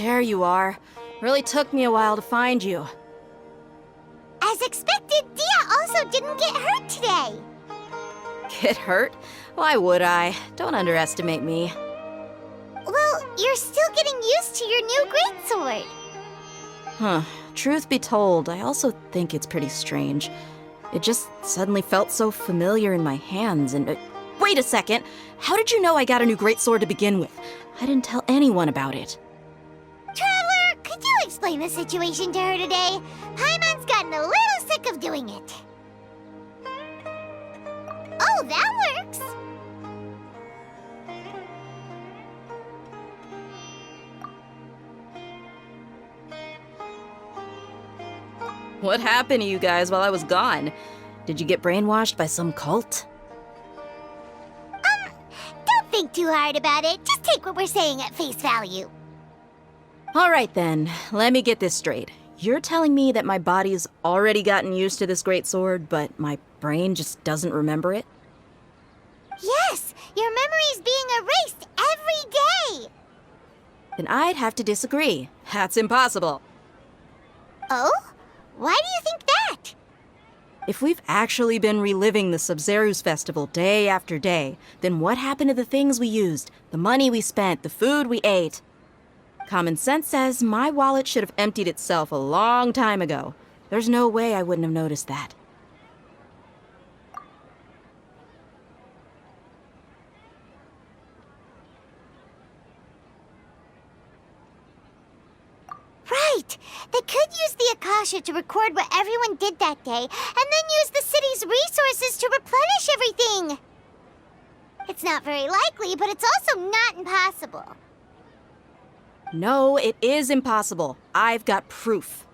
There you are. Really took me a while to find you. As expected, Dia also didn't get hurt today. Get hurt? Why would I? Don't underestimate me. Well, you're still getting used to your new greatsword. Huh. Truth be told, I also think it's pretty strange. It just suddenly felt so familiar in my hands and... wait a second! How did you know I got a new greatsword to begin with? I didn't tell anyone about it. Traveler, could you explain the situation to her today? Paimon's gotten a little sick of doing it. Oh, that works! What happened to you guys while I was gone? Did you get brainwashed by some cult? Don't think too hard about it. Just take what we're saying at face value. Alright then, let me get this straight. You're telling me that my body's already gotten used to this greatsword, but my brain just doesn't remember it? Yes, your memory's being erased every day. Then I'd have to disagree. That's impossible. Oh? Why do you think that? If we've actually been reliving the Sumeru's festival day after day, then what happened to the things we used, the money we spent, the food we ate? Common sense says my wallet should have emptied itself a long time ago. There's no way I wouldn't have noticed that. Right! They could use the Akasha to record what everyone did that day, and then use the city's resources to replenish everything! It's not very likely, but it's also not impossible. No, it is impossible. I've got proof.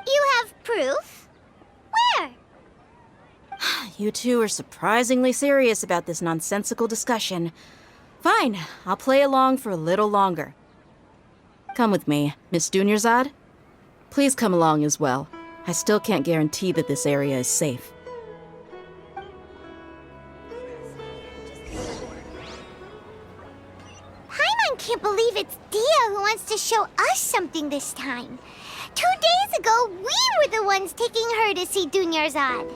You have proof? Where? You two are surprisingly serious about this nonsensical discussion. Fine, I'll play along for a little longer. Come with me, Miss Dunyarzad. Please come along as well. I still can't guarantee that this area is safe. Paimon can't believe it's Dia who wants to show us something this time. 2 days ago, we were the ones taking her to see Dunyarzad.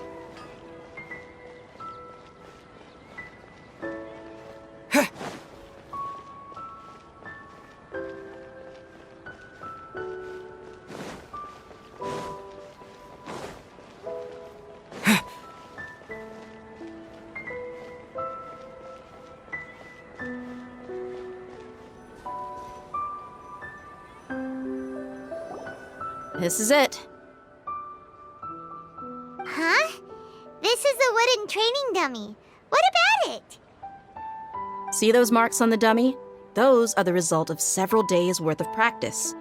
This is it. Huh? This is a wooden training dummy. What about it? See those marks on the dummy? Those are the result of several days' worth of practice.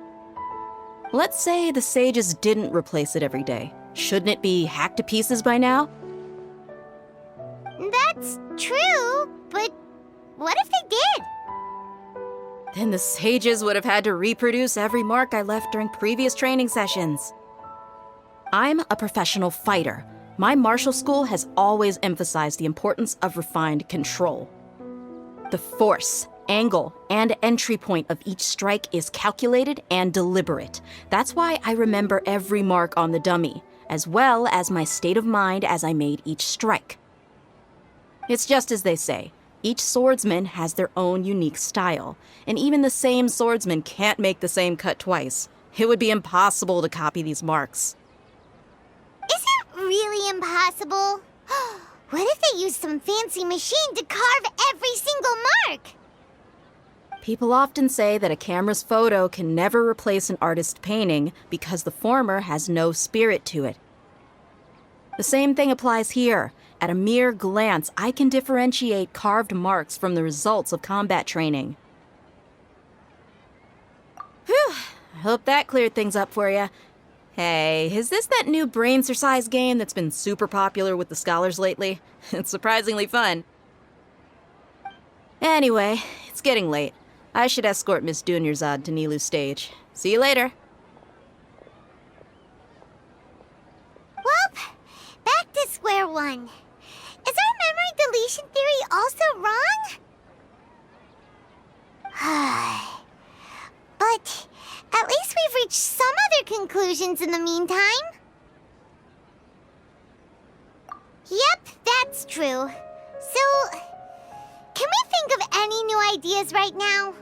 Let's say the sages didn't replace it every day. Shouldn't it be hacked to pieces by now? That's true, but what if they did? Then the sages would have had to reproduce every mark I left during previous training sessions. I'm a professional fighter. My martial school has always emphasized the importance of refined control. The force, angle, and entry point of each strike is calculated and deliberate. That's why I remember every mark on the dummy, as well as my state of mind as I made each strike. It's just as they say. Each swordsman has their own unique style, and even the same swordsman can't make the same cut twice. It would be impossible to copy these marks. Is it really impossible? What if they used some fancy machine to carve every single mark? People often say that a camera's photo can never replace an artist's painting because the former has no spirit to it. The same thing applies here. At a mere glance, I can differentiate carved marks from the results of combat training. Whew, I hope that cleared things up for you. Hey, is this that new brain exercise game that's been super popular with the scholars lately? It's surprisingly fun. Anyway, it's getting late. I should escort Miss Dunyarzad to Nilu's stage. See you later. Well, back to square one. Is our memory deletion theory also wrong? But conclusions in the meantime. Yep, that's true. So, can we think of any new ideas right now?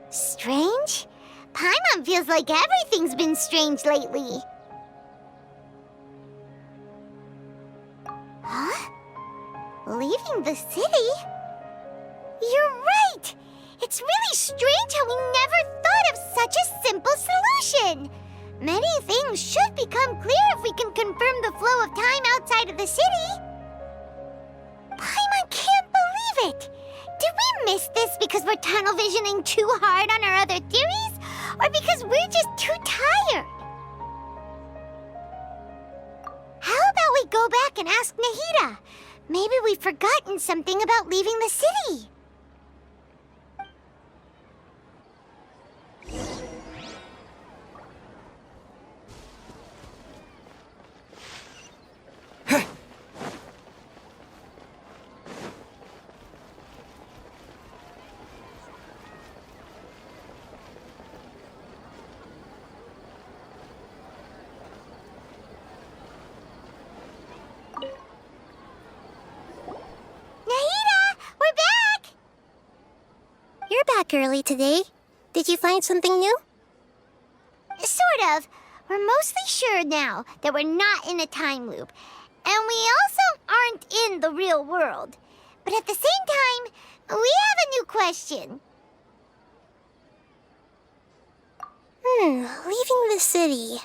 Strange? Paimon feels like everything's been strange lately. Huh? Leaving the city? You're right! It's really strange how we never thought of such a simple solution! Many things should become clear if we can confirm the flow of time outside of the city. Paimon can't believe it! Did we miss this because we're tunnel visioning too hard on our other theories? Or because we're just too tired? How about we go back and ask Nahida? Maybe we've forgotten something about leaving the city. Back early today. Did you find something new? Sort of. We're mostly sure now that we're not in a time loop. And we also aren't in the real world. But at the same time, we have a new question. Leaving the city.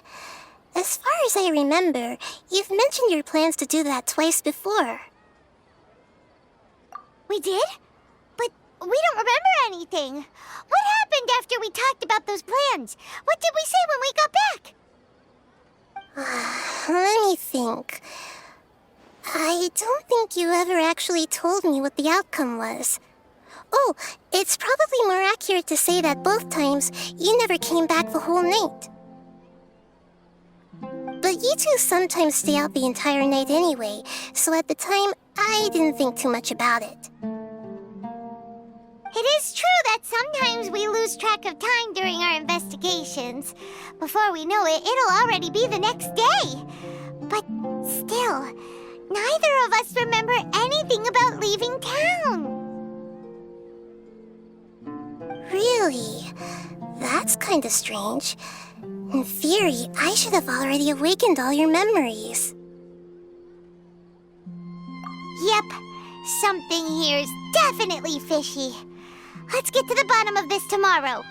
As far as I remember, you've mentioned your plans to do that twice before. We did? But we don't remember anything. What happened after we talked about those plans? What did we say when we got back? Let me think. I don't think you ever actually told me what the outcome was. Oh, it's probably more accurate to say that both times you never came back the whole night. But you two sometimes stay out the entire night anyway, so at the time, I didn't think too much about it. It is true that sometimes we lose track of time during our investigations. Before we know it, it'll already be the next day. But still, neither of us remember anything about leaving town. Really? That's kinda strange. In theory, I should have already awakened all your memories. Yep, something here's definitely fishy. Let's get to the bottom of this tomorrow.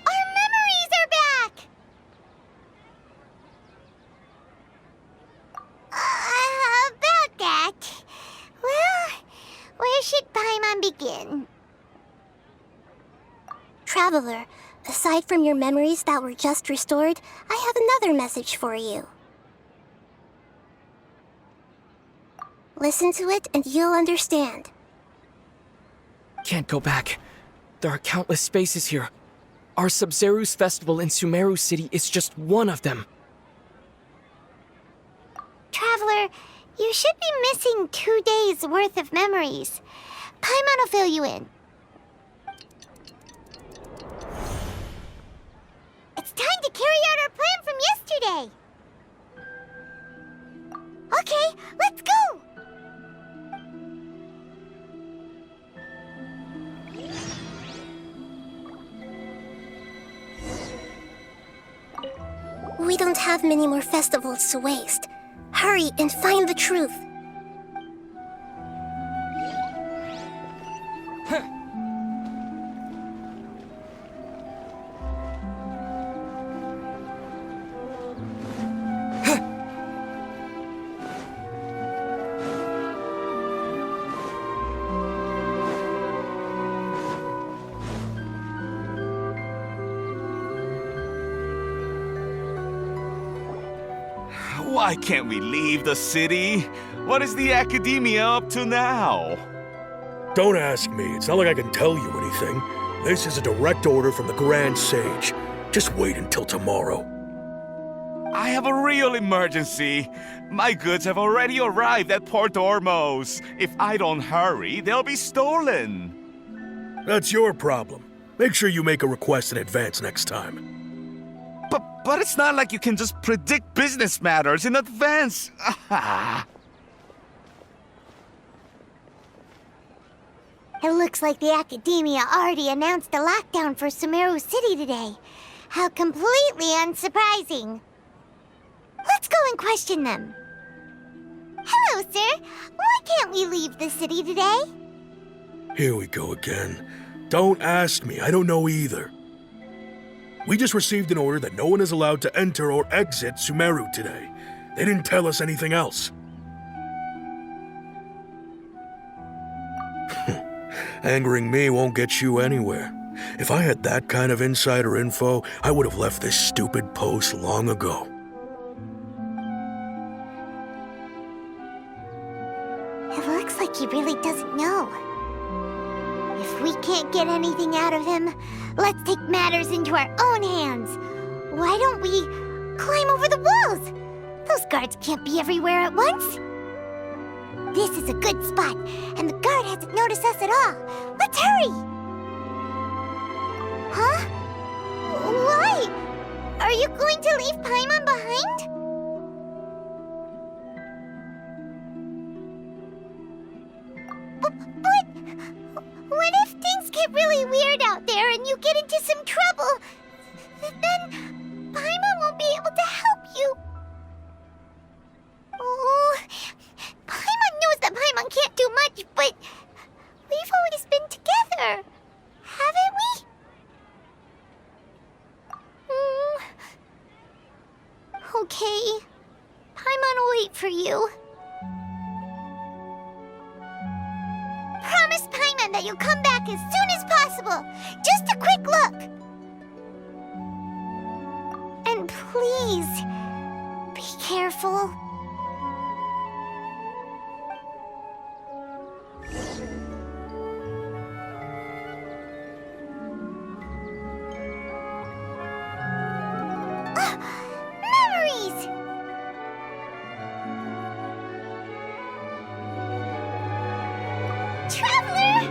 Our memories are back! About that. Well, where should Paimon begin? Traveler, aside from your memories that were just restored, I have another message for you. Listen to it and you'll understand. Can't go back. There are countless spaces here. Our Sumeru's festival in Sumeru City is just one of them. Traveler, you should be missing 2 days' worth of memories. Paimon will fill you in. It's time to carry out our plan from yesterday. Okay, let's go! We don't have many more festivals to waste. Hurry and find the truth. Why can't we leave the city? What is the Academia up to now? Don't ask me. It's not like I can tell you anything. This is a direct order from the Grand Sage. Just wait until tomorrow. I have a real emergency. My goods have already arrived at Port Ormos. If I don't hurry, they'll be stolen. That's your problem. Make sure you make a request in advance next time. But it's not like you can just predict business matters in advance. It looks like the Academia already announced a lockdown for Sumeru City today. How completely unsurprising. Let's go and question them. Hello, sir. Why can't we leave the city today? Here we go again. Don't ask me, I don't know either. We just received an order that no one is allowed to enter or exit Sumeru today. They didn't tell us anything else. Angering me won't get you anywhere. If I had that kind of insider info, I would have left this stupid post long ago. It looks like he really doesn't know. If we can't get anything out of him, let's take matters into our own hands. Why don't we climb over the walls? Those guards can't be everywhere at once. This is a good spot, and the guard hasn't noticed us at all. Let's hurry! Huh? Why? Are you going to leave Paimon behind? But what if things get really weird out there and you get into some trouble? Then Paimon won't be able to help you. Oh, Paimon knows that Paimon can't do much, but we've always been together, haven't we? Okay. Paimon will wait for you. Promise Paimon that you'll come back as soon as possible. Just a quick look. And please, be careful. Memories! Traveler!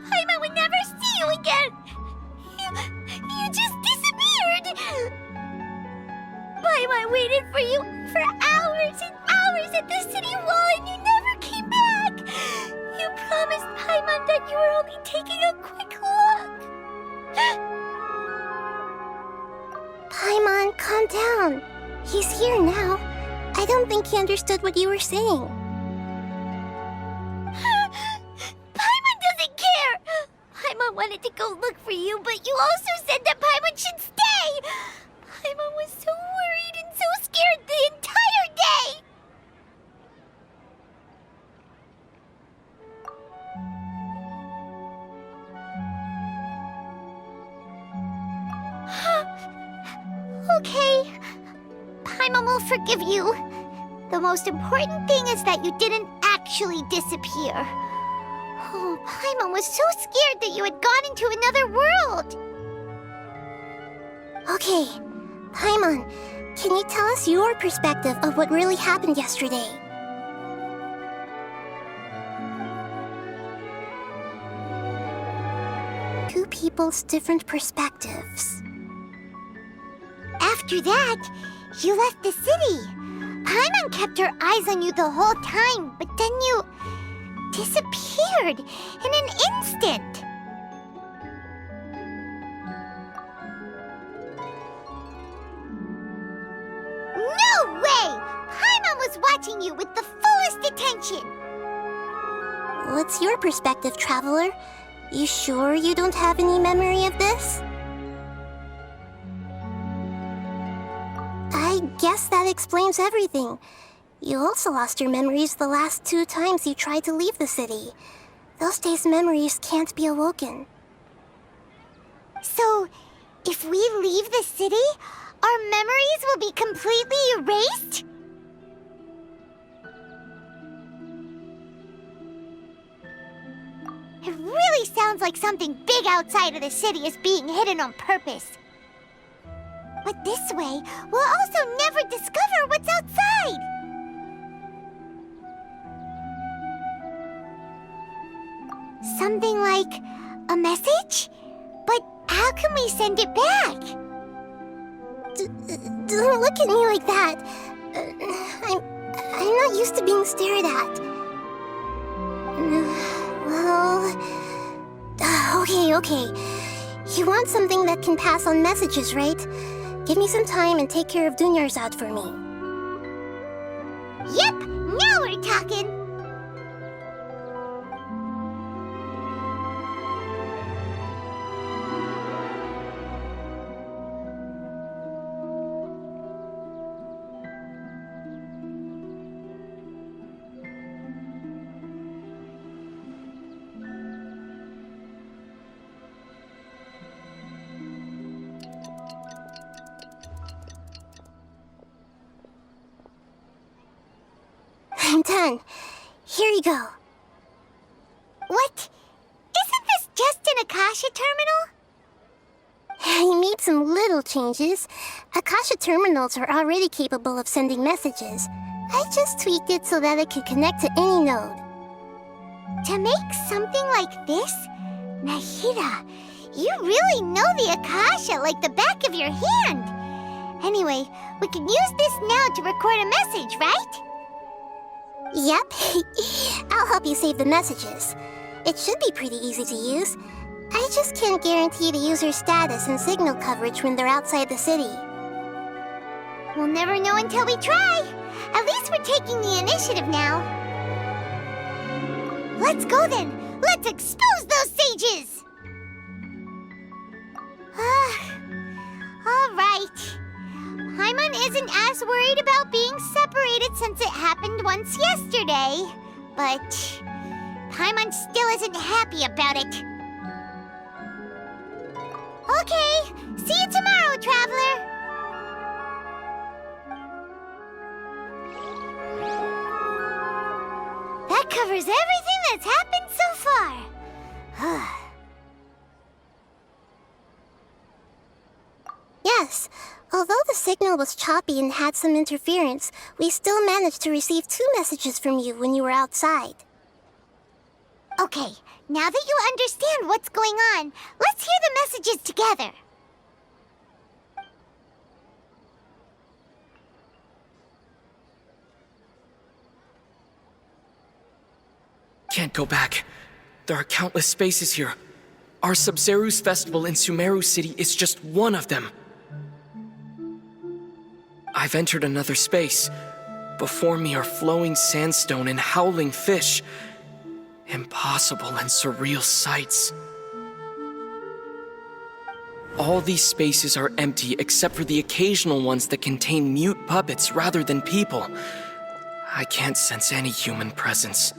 Paimon would never see you again! You just disappeared! Paimon waited for you for hours and hours at the city wall and you never came back! You promised Paimon that you were only taking a quick look! Paimon, calm down. He's here now. I don't think he understood what you were saying. Paimon doesn't care! Paimon wanted to go look for you, but you also said that Paimon should stay! Paimon was so worried and so scared the entire day! Okay. Paimon will forgive you. The most important thing is that you didn't actually disappear. Oh, Paimon was so scared that you had gone into another world. Okay, Paimon, can you tell us your perspective of what really happened yesterday? Two people's different perspectives. After that, you left the city. Paimon kept her eyes on you the whole time, but then you disappeared in an instant. No way! Paimon was watching you with the fullest attention. What's your perspective, Traveler? You sure you don't have any memory of this? I guess that explains everything. You also lost your memories the last 2 times you tried to leave the city. Those days' memories can't be awoken. So, if we leave the city, our memories will be completely erased? sounds like something big outside of the city is being hidden on purpose. But this way, we'll also never discover what's outside! Something like a message? But how can we send it back? Don't look at me like that. I'm not used to being stared at. Well... Okay. You want something that can pass on messages, right? Give me some time and take care of Dunyar's out for me. Yep, now we're talking! I'm done. Here you go. What? Isn't this just an Akasha terminal? I made some little changes. Akasha terminals are already capable of sending messages. I just tweaked it so that it could connect to any node. To make something like this? Nahida, you really know the Akasha like the back of your hand. Anyway, we can use this now to record a message, right? Yep. I'll help you save the messages. It should be pretty easy to use. I just can't guarantee the user's status and signal coverage when they're outside the city. We'll never know until we try. At least we're taking the initiative now. Let's go then. Let's expose those sages! All right. Paimon isn't as worried about being separated since it happened once yesterday. But Paimon still isn't happy about it. Okay, see you tomorrow, Traveler! That covers everything that's happened so far. Yes. Although the signal was choppy and had some interference, we still managed to receive 2 messages from you when you were outside. Okay, now that you understand what's going on, let's hear the messages together. Can't go back. There are countless spaces here. Our Sumeru's festival in Sumeru City is just one of them. I've entered another space. Before me are flowing sandstone and howling fish. Impossible and surreal sights. All these spaces are empty except for the occasional ones that contain mute puppets rather than people. I can't sense any human presence.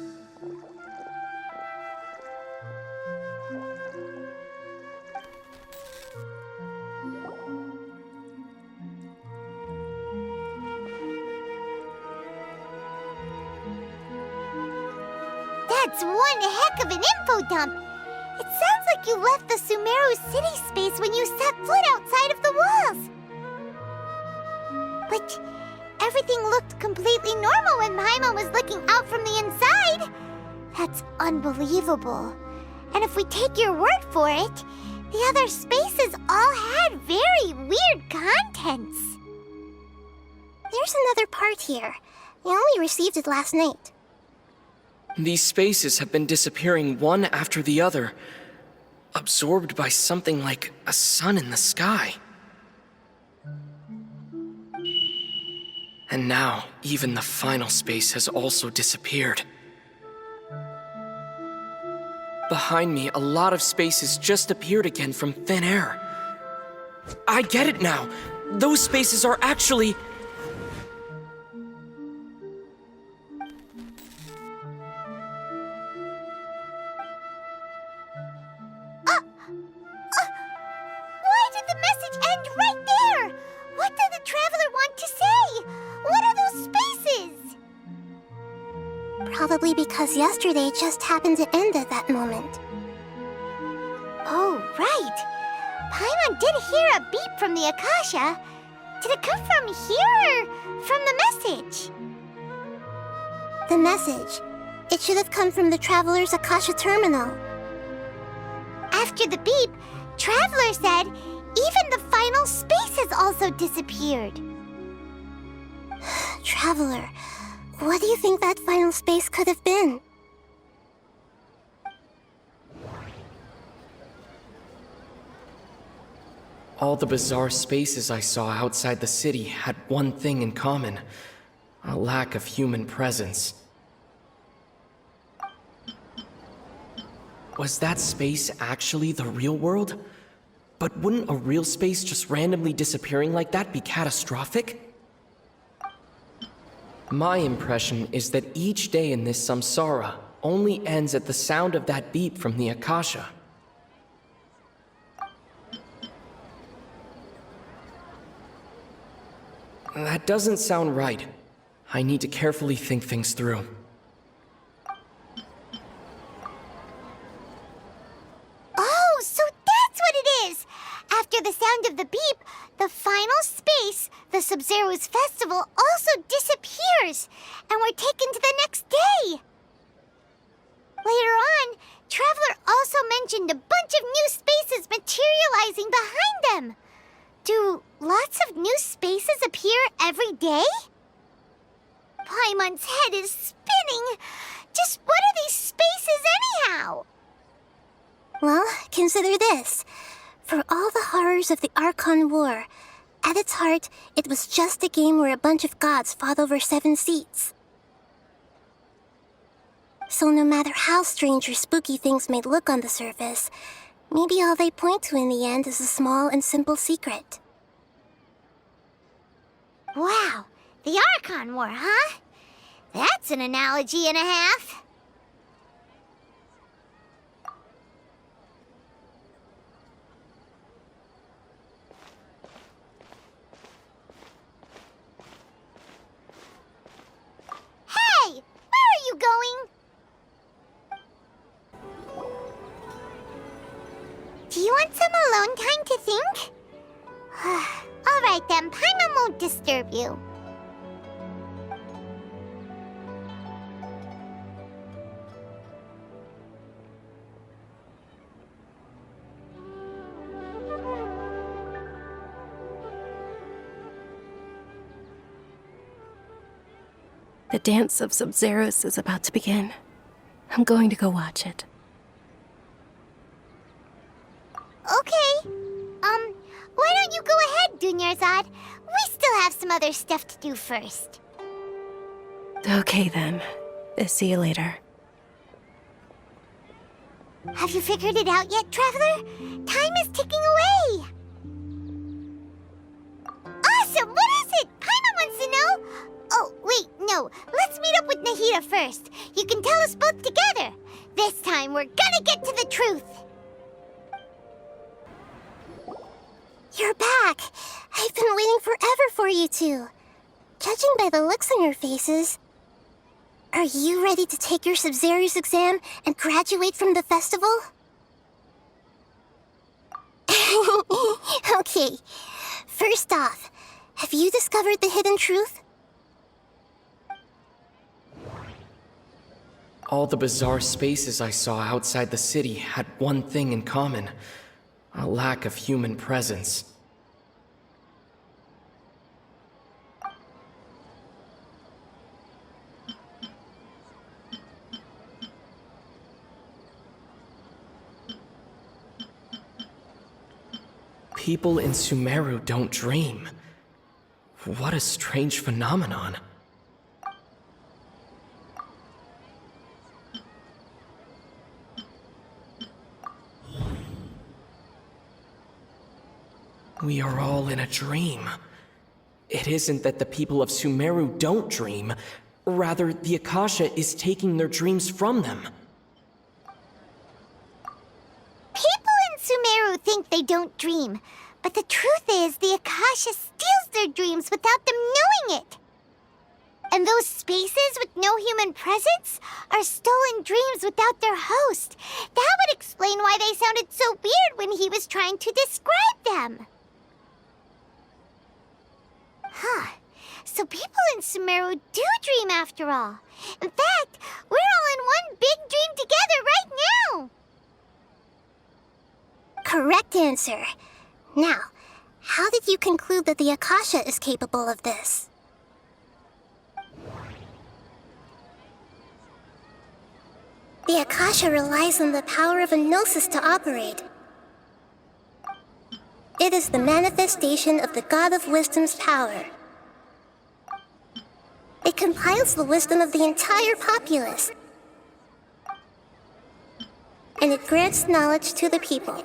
That's one heck of an info dump. It sounds like you left the Sumeru city space when you set foot outside of the walls. But everything looked completely normal when Paimon was looking out from the inside. That's unbelievable. And if we take your word for it, the other spaces all had very weird contents. There's another part here. I only received it last night. These spaces have been disappearing one after the other, absorbed by something like a sun in the sky. And now, even the final space has also disappeared. Behind me, a lot of spaces just appeared again from thin air. I get it now! Those spaces are actually... Why did the message end right there? What did the Traveler want to say? What are those spaces? Probably because yesterday just happened to end at that moment. Paimon did hear a beep from the Akasha. Did it come from here or from the message? The message. It should have come from the Traveler's Akasha terminal. After the beep, Traveler said even the final space has also disappeared. Traveler, what do you think that final space could have been? All the bizarre spaces I saw outside the city had one thing in common: a lack of human presence. Was that space actually the real world? But wouldn't a real space just randomly disappearing like that be catastrophic? My impression is that each day in this samsara only ends at the sound of that beep from the Akasha. That doesn't sound right. I need to carefully think things through. Oh, so that's what it is! After the sound of the beep, the final space, the Sub-Zero's festival, also disappears, and we're taken to the next day! Later on, Traveler also mentioned a bunch of new spaces materializing behind them. Do lots of new spaces appear every day? Paimon's head is spinning. Just what are these spaces anyhow? Well, consider this. For all the horrors of the Archon War, at its heart, it was just a game where a bunch of gods fought over 7 seats. So no matter how strange or spooky things may look on the surface, maybe all they point to in the end is a small and simple secret. Wow, the Archon War, huh? That's an analogy and a half. Hey, where are you going? Do you want some alone time to think? All right then, Paimon won't disturb you. The dance of Sub-Zeros is about to begin. I'm going to go watch it. Okay. Why don't you go ahead, Dunyarzad? We still have some other stuff to do first. Okay then. See you later. Have you figured it out yet, Traveler? Time is ticking away. Awesome! What is it? Paimon wants to know. Oh, wait, no. Let's meet up with Nahida first. You can tell us both together. This time, we're gonna get to the truth. You're back! I've been waiting forever for you two. Judging by the looks on your faces, are you ready to take your Sub-Zero's exam and graduate from the festival? Okay, first off, have you discovered the hidden truth? All the bizarre spaces I saw outside the city had one thing in common: a lack of human presence. People in Sumeru don't dream. What a strange phenomenon. We are all in a dream. It isn't that the people of Sumeru don't dream. Rather, the Akasha is taking their dreams from them. People in Sumeru think they don't dream, but the truth is the Akasha steals their dreams without them knowing it. And those spaces with no human presence are stolen dreams without their host. That would explain why they sounded so weird when he was trying to describe them. Huh. So people in Sumeru do dream after all. In fact, we're all in one big dream together right now. Correct answer. Now, how did you conclude that the Akasha is capable of this? The Akasha relies on the power of a gnosis to operate. It is the manifestation of the God of Wisdom's power. It compiles the wisdom of the entire populace. And it grants knowledge to the people.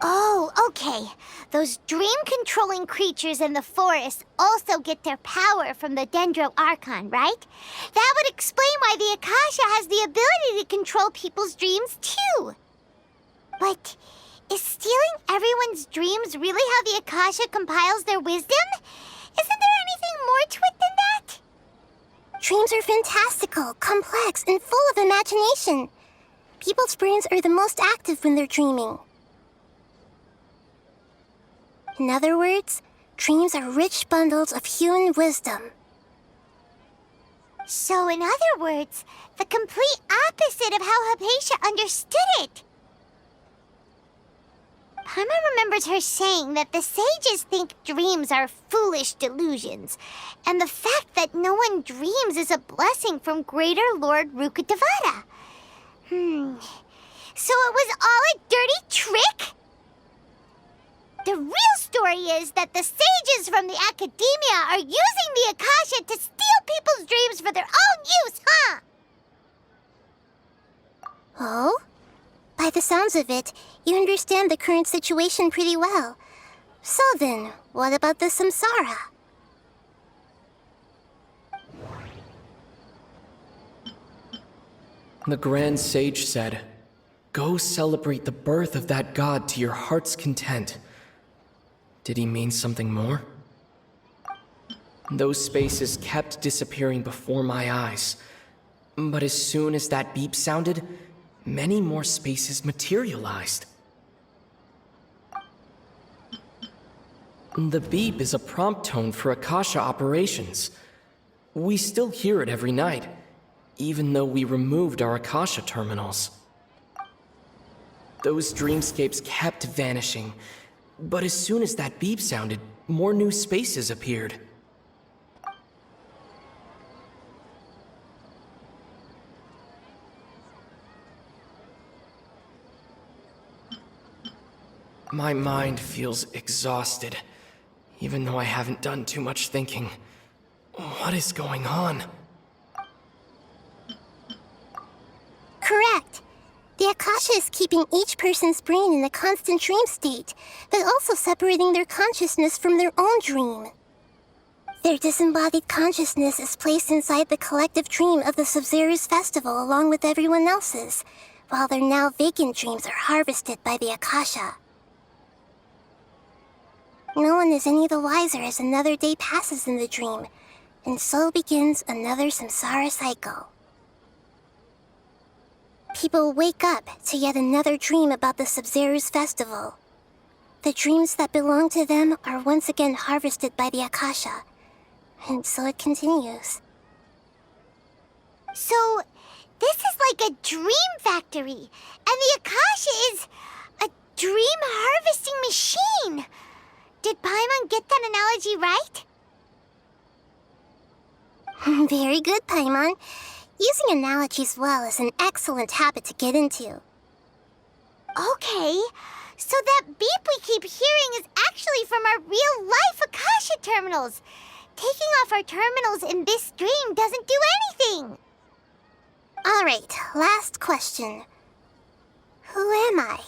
Oh, okay. Those dream-controlling creatures in the forest also get their power from the Dendro Archon, right? That would explain why the Akasha has the ability to control people's dreams, too. But is stealing everyone's dreams really how the Akasha compiles their wisdom? Isn't there anything more to it than that? Dreams are fantastical, complex, and full of imagination. People's brains are the most active when they're dreaming. In other words, dreams are rich bundles of human wisdom. So, in other words, the complete opposite of how Hypatia understood it. Paimon remembers her saying that the sages think dreams are foolish delusions, and the fact that no one dreams is a blessing from Greater Lord Rukkhadevata. So it was all a dirty trick? The real story is that the sages from the academia are using the Akasha to steal people's dreams for their own use, huh? Oh? By the sounds of it, you understand the current situation pretty well. So then, what about the samsara? The Grand Sage said, "Go celebrate the birth of that god to your heart's content." Did he mean something more? Those spaces kept disappearing before my eyes. But as soon as that beep sounded, many more spaces materialized. The beep is a prompt tone for Akasha operations. We still hear it every night, even though we removed our Akasha terminals. Those dreamscapes kept vanishing, but as soon as that beep sounded, more new spaces appeared. My mind feels exhausted, even though I haven't done too much thinking. What is going on? Correct. The Akasha is keeping each person's brain in a constant dream state, but also separating their consciousness from their own dream. Their disembodied consciousness is placed inside the collective dream of the Sumeru festival along with everyone else's, while their now vacant dreams are harvested by the Akasha. No one is any the wiser as another day passes in the dream, and so begins another samsara cycle. People wake up to yet another dream about the Sumeru festival. The dreams that belong to them are once again harvested by the Akasha, and so it continues. So, this is like a dream factory, and the Akasha is a dream harvesting machine. Did Paimon get that analogy right? Very good, Paimon. Using analogies well is an excellent habit to get into. Okay, so that beep we keep hearing is actually from our real-life Akasha terminals. Taking off our terminals in this dream doesn't do anything. All right, last question. Who am I?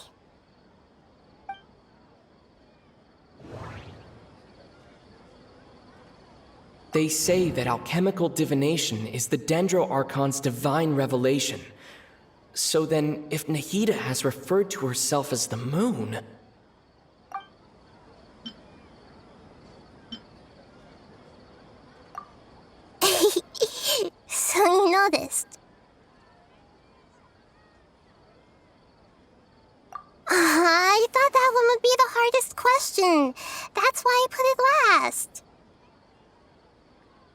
They say that alchemical divination is the Dendro Archon's divine revelation. So then, if Nahida has referred to herself as the moon... question. That's why I put it last.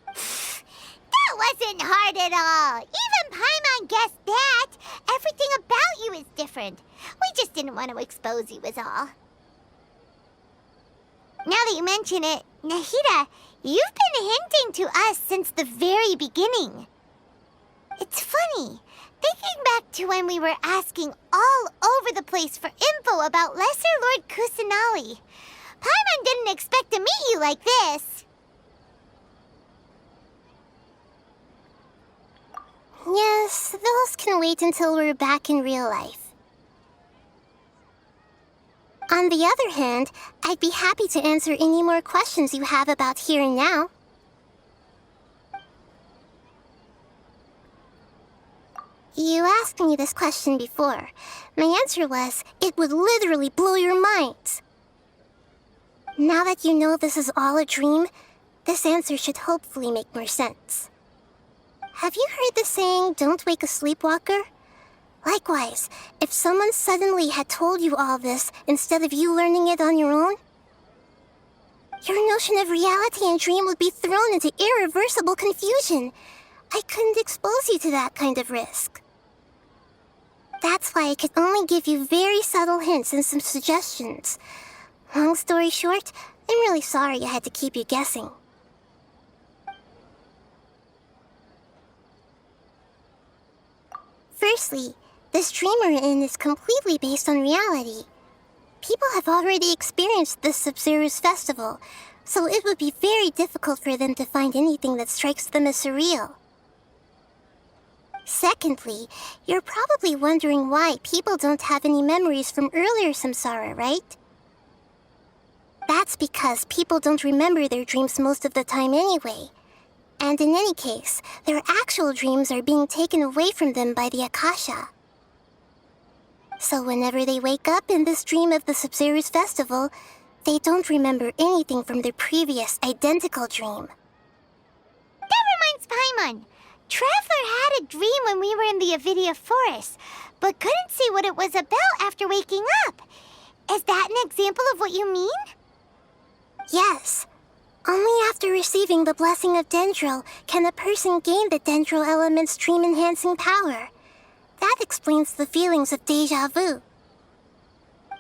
That wasn't hard at all. Even Paimon guessed that. Everything about you is different. We just didn't want to expose you, is all. Now that you mention it, Nahida, you've been hinting to us since the very beginning. It's funny, thinking back to when we were asking all over the place for info about Lesser Lord Kusanali. Paimon didn't expect to meet you like this. Yes, those can wait until we're back in real life. On the other hand, I'd be happy to answer any more questions you have about here and now. You asked me this question before. My answer was, it would literally blow your minds. Now that you know this is all a dream, this answer should hopefully make more sense. Have you heard the saying, don't wake a sleepwalker? Likewise, if someone suddenly had told you all this instead of you learning it on your own, your notion of reality and dream would be thrown into irreversible confusion. I couldn't expose you to that kind of risk. That's why I could only give you very subtle hints and some suggestions. Long story short, I'm really sorry I had to keep you guessing. Firstly, this dream we're in is completely based on reality. People have already experienced this Sub-Zero's festival, so it would be very difficult for them to find anything that strikes them as surreal. Secondly, you're probably wondering why people don't have any memories from earlier samsara, right? That's because people don't remember their dreams most of the time anyway. And in any case, their actual dreams are being taken away from them by the Akasha. So whenever they wake up in this dream of the Sub-Zero's festival, they don't remember anything from their previous identical dream. That reminds Paimon. Traveler had a dream when we were in the Avidia Forest, but couldn't see what it was about after waking up. Is that an example of what you mean? Yes. Only after receiving the blessing of Dendril can a person gain the Dendril element's dream-enhancing power. That explains the feelings of déjà vu.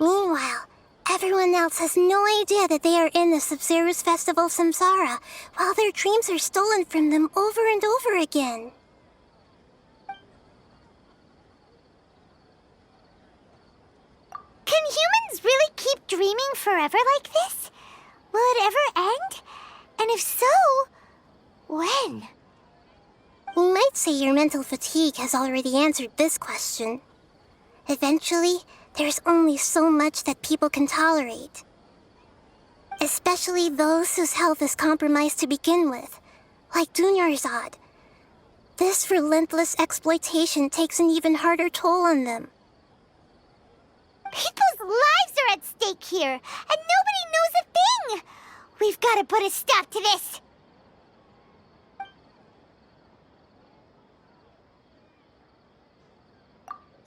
Meanwhile, everyone else has no idea that they are in the Sub-Zero's Festival Samsara, while their dreams are stolen from them over and over again. Can humans really keep dreaming forever like this? Will it ever end? And if so, when? You might say your mental fatigue has already answered this question. Eventually, there's only so much that people can tolerate. Especially those whose health is compromised to begin with, like Dunyarzad. This relentless exploitation takes an even harder toll on them. People's lives are at stake here, and nobody knows a thing! We've got to put a stop to this!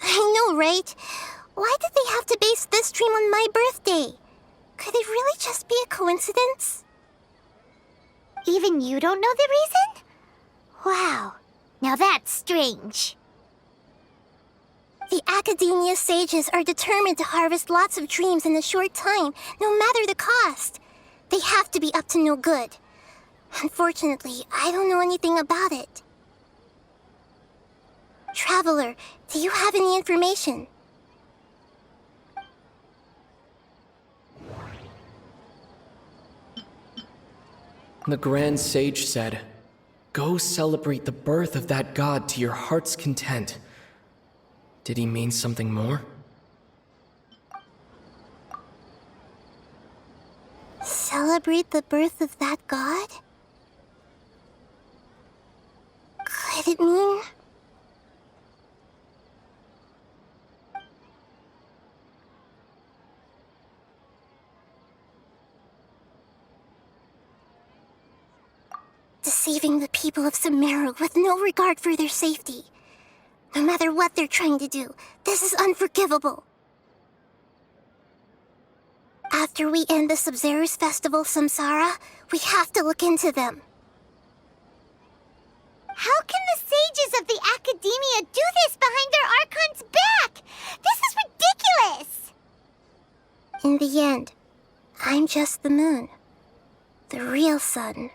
I know, right? Why did they have to base this dream on my birthday? Could it really just be a coincidence? Even you don't know the reason? Wow, now that's strange. The Academia sages are determined to harvest lots of dreams in a short time, no matter the cost. They have to be up to no good. Unfortunately, I don't know anything about it. Traveler, do you have any information? The Grand Sage said, "Go celebrate the birth of that god to your heart's content." Did he mean something more? Celebrate the birth of that god? Could it mean... deceiving the people of Sumeru with no regard for their safety? No matter what they're trying to do, this is unforgivable. After we end the Sub-Zero's festival, Samsara, we have to look into them. How can the sages of the Academia do this behind their Archon's back? This is ridiculous! In the end, I'm just the moon. The real sun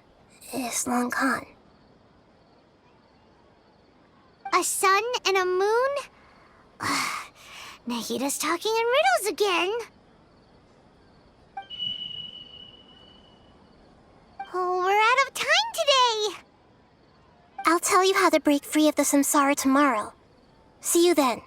is long gone. A sun and a moon? Nahida's talking in riddles again. Oh, we're out of time today. I'll tell you how to break free of the samsara tomorrow. See you then.